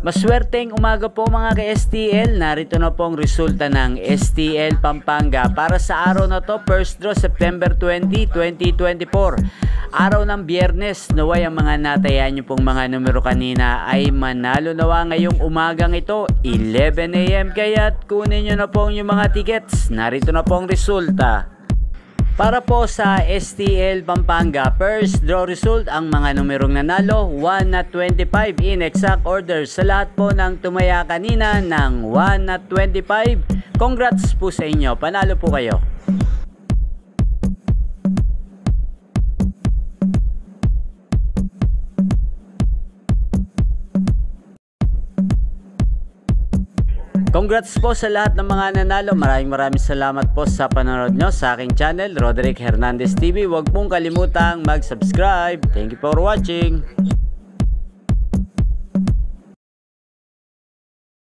Maswerteng umaga po mga ka-STL, narito na po ang resulta ng STL Pampanga para sa araw na to, first draw September 20, 2024. Araw ng Biyernes, naway ang mga natayan nyo pong mga numero kanina ay manalo nawa ngayong umagang ito, 11 AM. Kaya't kunin nyo na po yung mga tickets, narito na po ang resulta. Para po sa STL Pampanga, first draw result, ang mga numerong nanalo, 1 at 25 in exact order. Sa lahat po ng tumaya kanina ng 1 at 25, congrats po sa inyo, panalo po kayo. Congrats po sa lahat ng mga nanalo. Maraming salamat po sa panonood nyo sa aking channel, Roderick Hernandez TV. Huwag pong kalimutang mag-subscribe. Thank you for watching.